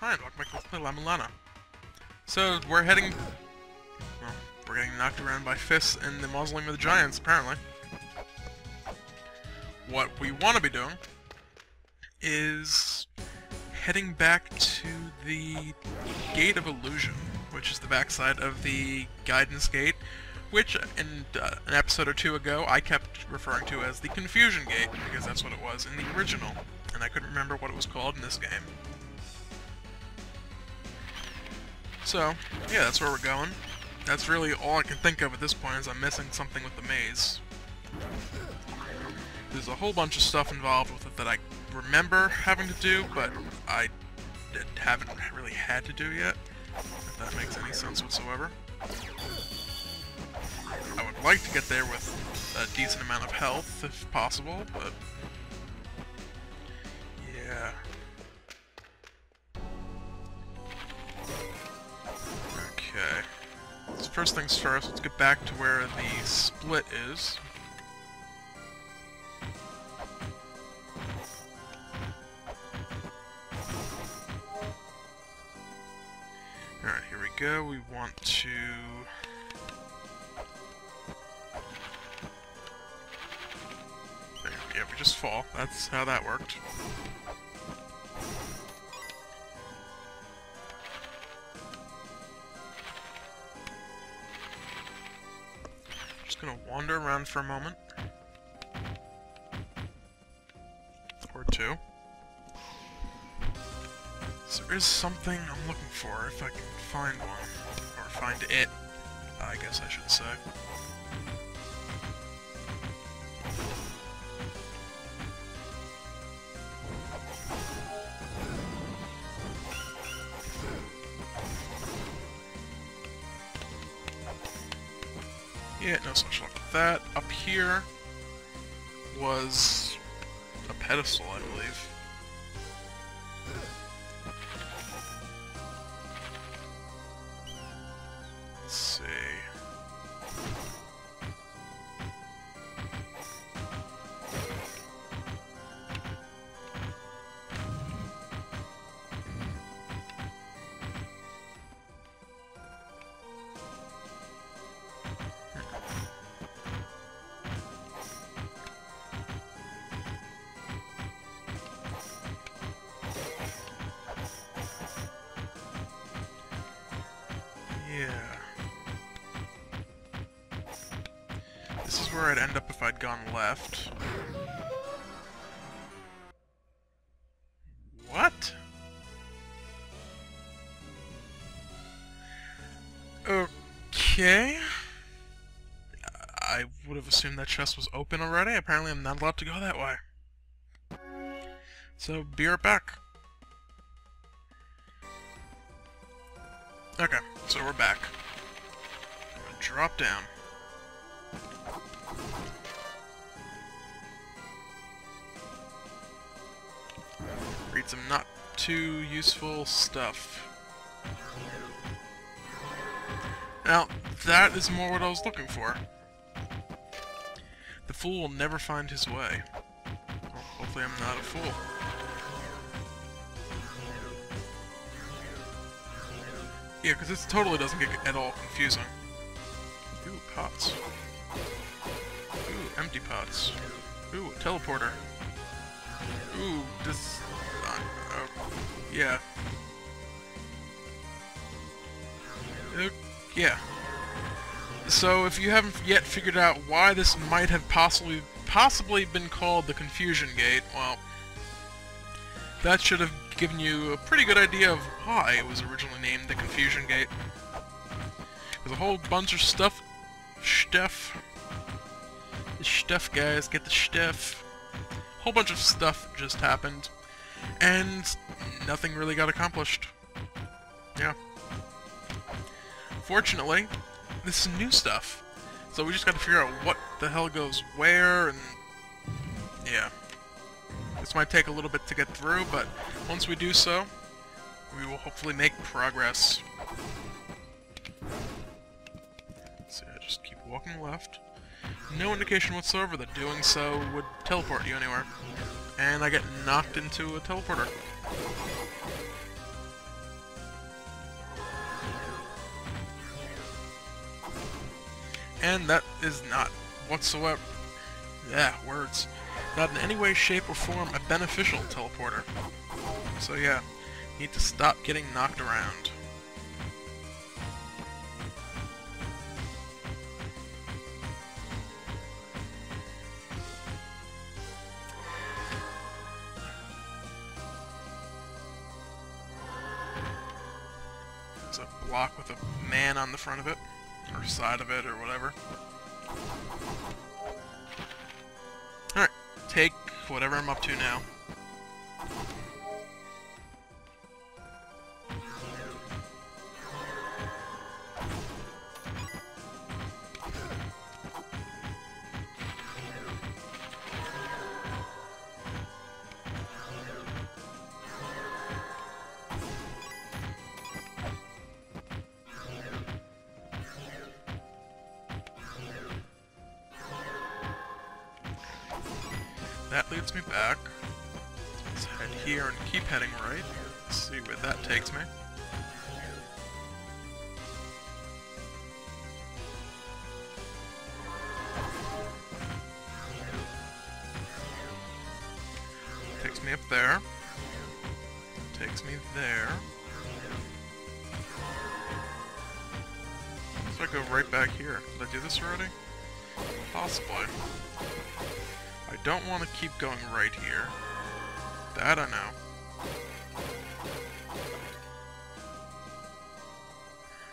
Hi, welcome back to Let's Play La-Mulana. So, we're heading... well, we're getting knocked around by fists in the Mausoleum of the Giants, apparently. What we want to be doing is heading back to the Gate of Illusion, which is the backside of the Guidance Gate, which, in an episode or two ago, I kept referring to as the Confusion Gate, because that's what it was in the original, and I couldn't remember what it was called in this game. So, yeah, that's where we're going. That's really all I can think of at this point, is I'm missing something with the maze. There's a whole bunch of stuff involved with it that I remember having to do, but I haven't really had to do yet, if that makes any sense whatsoever. I would like to get there with a decent amount of health, if possible, but... yeah... okay. So first things first, let's get back to where the split is. Alright, here we go. We want to... there, yeah, we just fall. That's how that worked. Just gonna wander around for a moment. Or two. So there is something I'm looking for, if I can find one. Or find it, I guess I should say. Yeah, no such luck with that. Up here was a pedestal, I believe. Let's see. Yeah. This is where I'd end up if I'd gone left. What? Okay. I would have assumed that chest was open already. Apparently I'm not allowed to go that way. So, be right back. Okay, so we're back. I'm gonna drop down. Read some not too useful stuff. Now, that is more what I was looking for. The fool will never find his way. Well, hopefully I'm not a fool. Yeah, because this totally doesn't get at all confusing. Ooh, pots. Ooh, empty pots. Ooh, a teleporter. Ooh, this... yeah. Yeah. So, if you haven't yet figured out why this might have possibly been called the Confusion Gate, well... that should have given you a pretty good idea of why it was originally named the Confusion Gate. There's a whole bunch of stuff. The stuff, guys, get the stuff. A whole bunch of stuff just happened, and nothing really got accomplished. Yeah. Fortunately, this is new stuff, so we just gotta figure out what the hell goes where, and yeah. This might take a little bit to get through, but once we do so, we will hopefully make progress. So yeah, just keep walking left. No indication whatsoever that doing so would teleport you anywhere. And I get knocked into a teleporter. And that is not whatsoever, words, not in any way, shape, or form a beneficial teleporter. So yeah, need to stop getting knocked around. There's a block with a man on the front of it, or side of it, or whatever. Alright, take whatever I'm up to now. That leads me back. Let's head here and keep heading right. Let's see where that takes me. Takes me up there. Takes me there. So I go right back here. Did I do this already? Possibly. I don't want to keep going right here. That I know.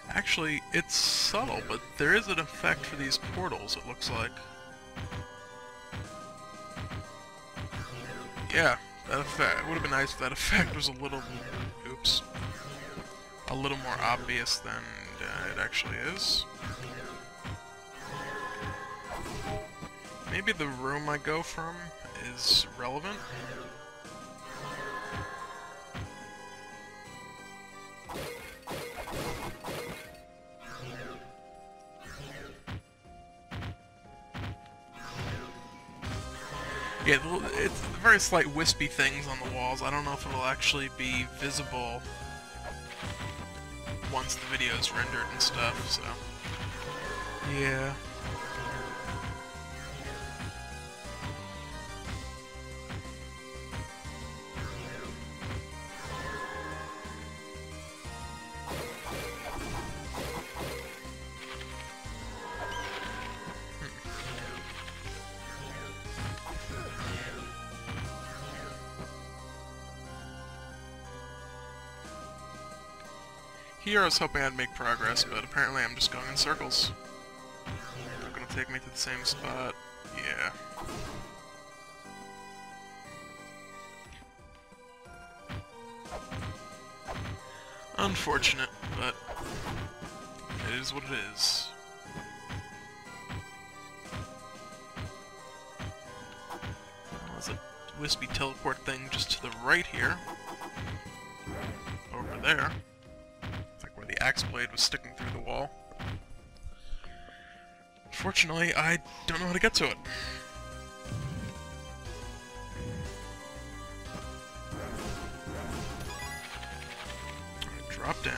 Actually, it's subtle, but there is an effect for these portals, it looks like. Yeah, that effect. It would have been nice if that effect was a little... oops. A little more obvious than it actually is. Maybe the room I go from is relevant? Yeah, it's very slight wispy things on the walls. I don't know if it'll actually be visible once the video is rendered and stuff, so... yeah. Here I was hoping I'd make progress, but apparently I'm just going in circles. Not gonna take me to the same spot. Yeah. Unfortunate, but it is what it is. There's a wispy teleport thing just to the right here. Over there. The axe blade was sticking through the wall. Unfortunately, I don't know how to get to it. Drop down.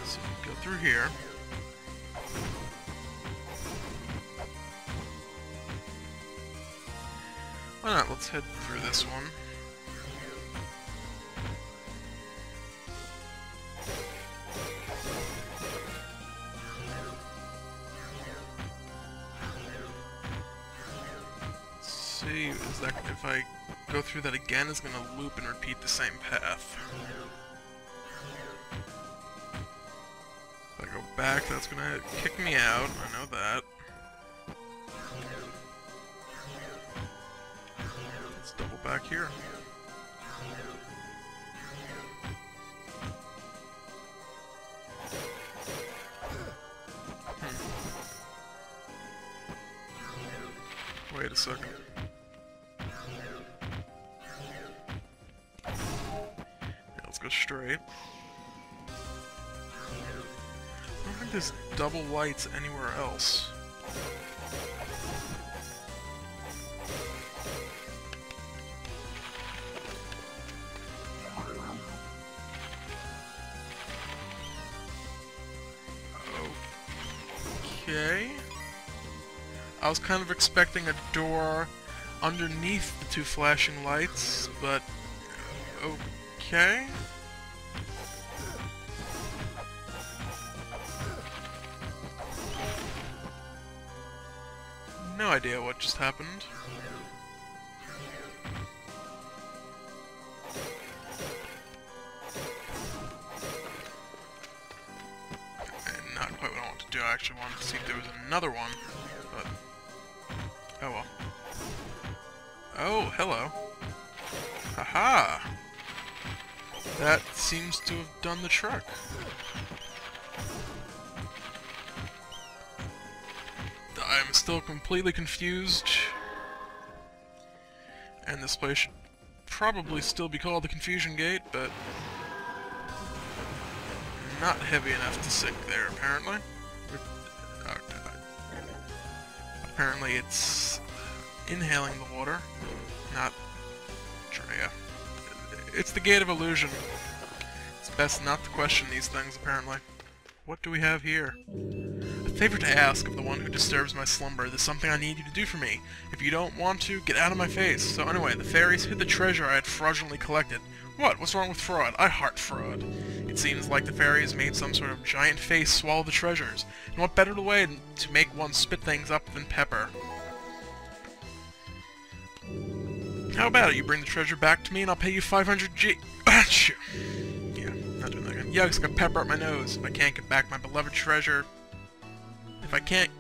So go through here. Why not? Let's head through this one. Let's see, is that, if I go through that again, it's gonna loop and repeat the same path. If I go back, that's gonna kick me out, I know that. Double back here. Wait a second. Yeah, let's go straight. I don't think there's double lights anywhere else. I was kind of expecting a door underneath the two flashing lights, but okay. No idea what just happened. And not quite what I wanted to do. I actually wanted to see if there was another one, but oh well. Oh, hello. Haha! That seems to have done the trick. I'm still completely confused. And this place should probably still be called the Confusion Gate, but not heavy enough to sink there, apparently. Apparently it's inhaling the water, not Drea. It's the Gate of Illusion. It's best not to question these things, apparently. What do we have here? A favor to ask of the one who disturbs my slumber. There's something I need you to do for me. If you don't want to, get out of my face. So anyway, the fairies hid the treasure I had fraudulently collected. What? What's wrong with fraud? I heart fraud. It seems like the fairies made some sort of giant face swallow the treasures. And what better way to make one spit things up than pepper? How about it? You bring the treasure back to me and I'll pay you 500 G. Achoo. Yeah, not doing that again. Yucks, got pepper up my nose. If I can't get back my beloved treasure... I can't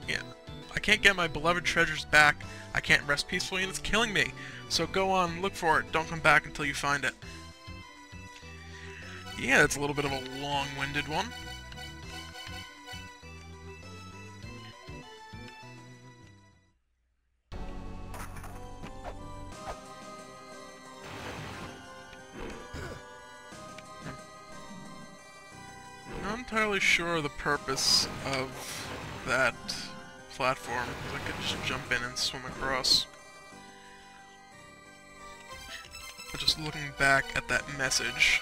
get my beloved treasures back, I can't rest peacefully and it's killing me. So go on, look for it. Don't come back until you find it. Yeah, it's a little bit of a long-winded one. Not entirely sure the purpose of that platform. I could just jump in and swim across. But just looking back at that message,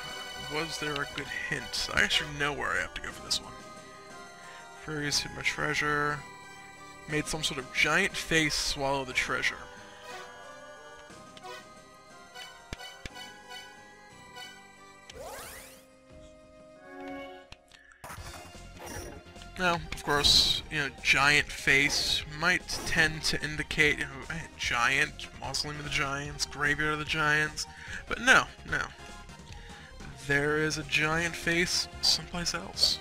was there a good hint? I actually know where I have to go for this one. Fairies hid my treasure. Made some sort of giant face swallow the treasure. Now, of course, giant face might tend to indicate, giant, mausoleum of the giants, graveyard of the giants, but no. There is a giant face someplace else.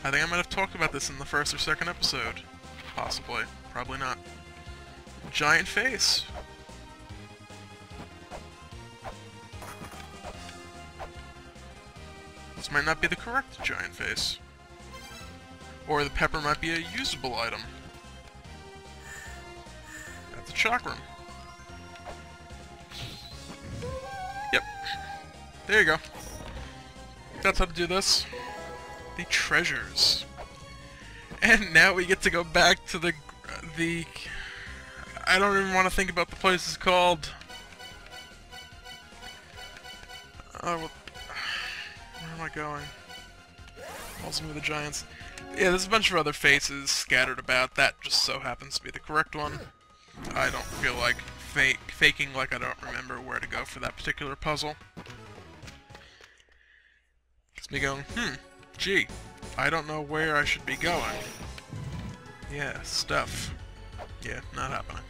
I think I might have talked about this in the first or second episode. Possibly. Probably not. Giant face. This might not be the correct giant face. Or the pepper might be a usable item. That's a chakram. Yep. There you go. That's how to do this. The treasures. And now we get to go back to the I don't even want to think about the place it's called. Where am I going? Also with the giants. Yeah, there's a bunch of other faces scattered about. That just so happens to be the correct one. I don't feel like faking like I don't remember where to go for that particular puzzle. It's me going, gee, I don't know where I should be going. Yeah, stuff. Yeah, not happening.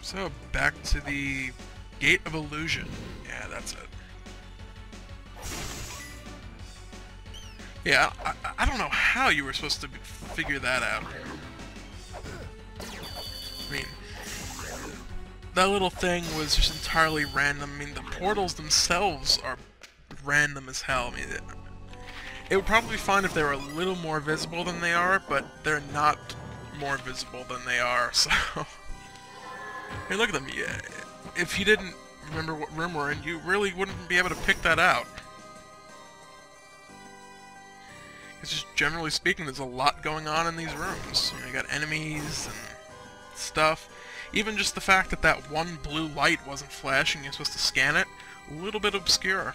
So, back to the Gate of Illusion. Yeah, that's it. Yeah, I don't know how you were supposed to figure that out. I mean, that little thing was just entirely random. I mean, the portals themselves are random as hell. I mean, it would probably be fine if they were a little more visible than they are, but they're not more visible than they are, so... Hey, look at them. Yeah, if you didn't remember what room we're in, you really wouldn't be able to pick that out. It's just, generally speaking, there's a lot going on in these rooms. You got enemies and stuff. Even just the fact that that one blue light wasn't flashing, you're supposed to scan it, a little bit obscure.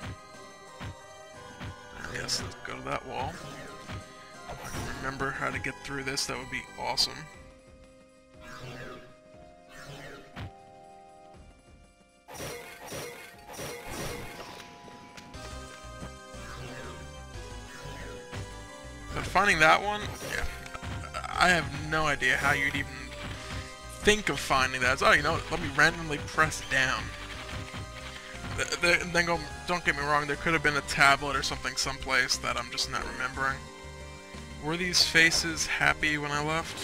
Yes, let's go to that wall. If I can remember how to get through this, that would be awesome. But finding that one, yeah, I have no idea how you'd even think of finding that. Oh, you know, let me randomly press down. Then don't get me wrong, there could have been a tablet or something someplace that I'm just not remembering. Were these faces happy when I left?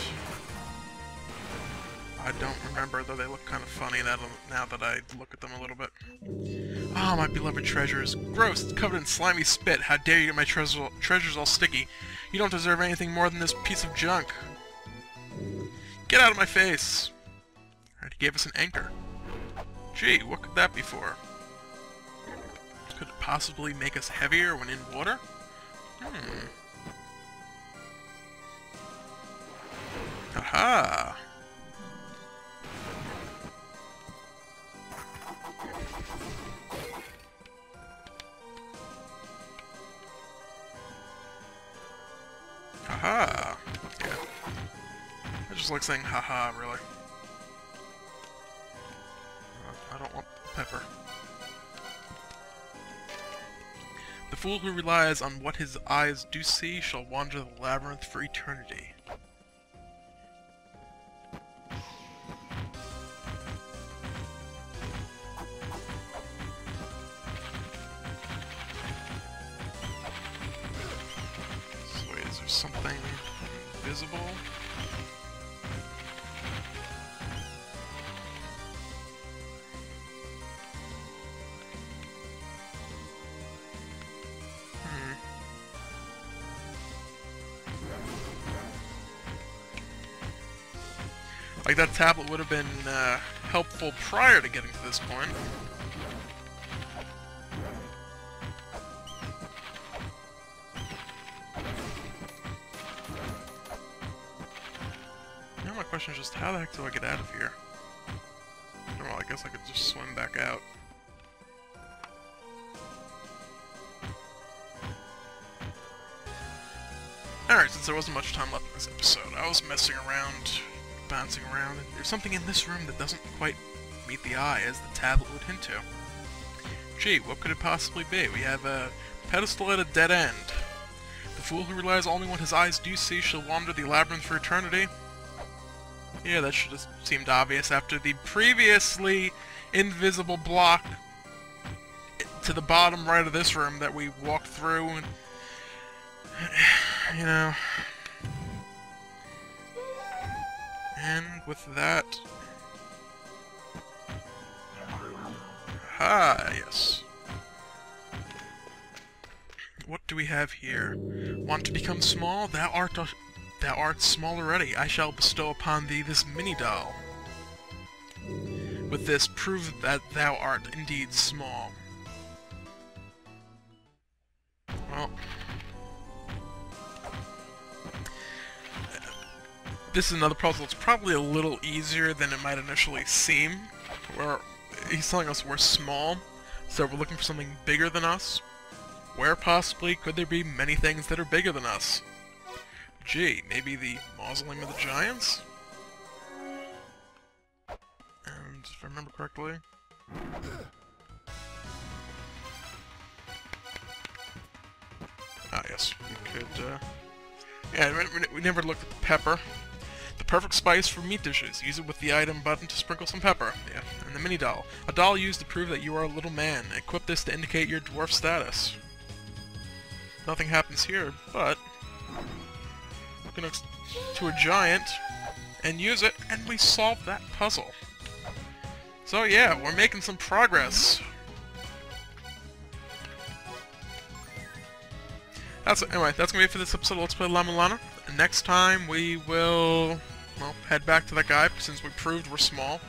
I don't remember, though they look kind of funny now that I look at them a little bit. Ah, my beloved treasures. Gross, it's covered in slimy spit. How dare you get my treasures all sticky. You don't deserve anything more than this piece of junk. Get out of my face! Alright, he gave us an anchor. Gee, what could that be for? Could it possibly make us heavier when in water? Aha! Haha! Yeah. I just like saying haha, really. I don't want pepper. The fool who relies on what his eyes do see shall wander the labyrinth for eternity. So wait, is there something invisible? Like, that tablet would have been helpful prior to getting to this point. Now my question is just, how the heck do I get out of here? Well, I guess I could just swim back out. Alright, since there wasn't much time left in this episode, I was messing around, bouncing around, and there's something in this room that doesn't quite meet the eye, as the tablet would hint to. Gee, what could it possibly be? We have a pedestal at a dead end. The fool who relies only on what his eyes do see shall wander the labyrinth for eternity. Yeah, that should have seemed obvious after the previously invisible block to the bottom right of this room that we walked through, and you know. And with that... Ah, yes. What do we have here? Want to become small? Thou art small already. I shall bestow upon thee this mini-doll. With this, prove that thou art indeed small. Well... this is another puzzle that's probably a little easier than it might initially seem, where he's telling us we're small, so we're looking for something bigger than us. Where possibly could there be many things that are bigger than us? Gee, maybe the Mausoleum of the Giants? And if I remember correctly... ah, yes, we could, yeah, we never looked at the pepper. The perfect spice for meat dishes. Use it with the item button to sprinkle some pepper. Yeah, and the mini doll. A doll used to prove that you are a little man. Equip this to indicate your dwarf status. Nothing happens here, but... we're gonna to a giant and use it, and we solved that puzzle. So yeah, we're making some progress. Anyway, that's gonna be it for this episode of Let's Play La-Mulana. And next time we will, well, head back to that guy, since we proved we're small.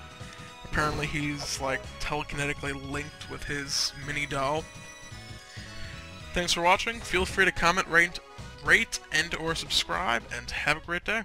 Apparently he's, like, telekinetically linked with his mini doll. Thanks for watching. Feel free to comment, rate, and/or subscribe, and have a great day.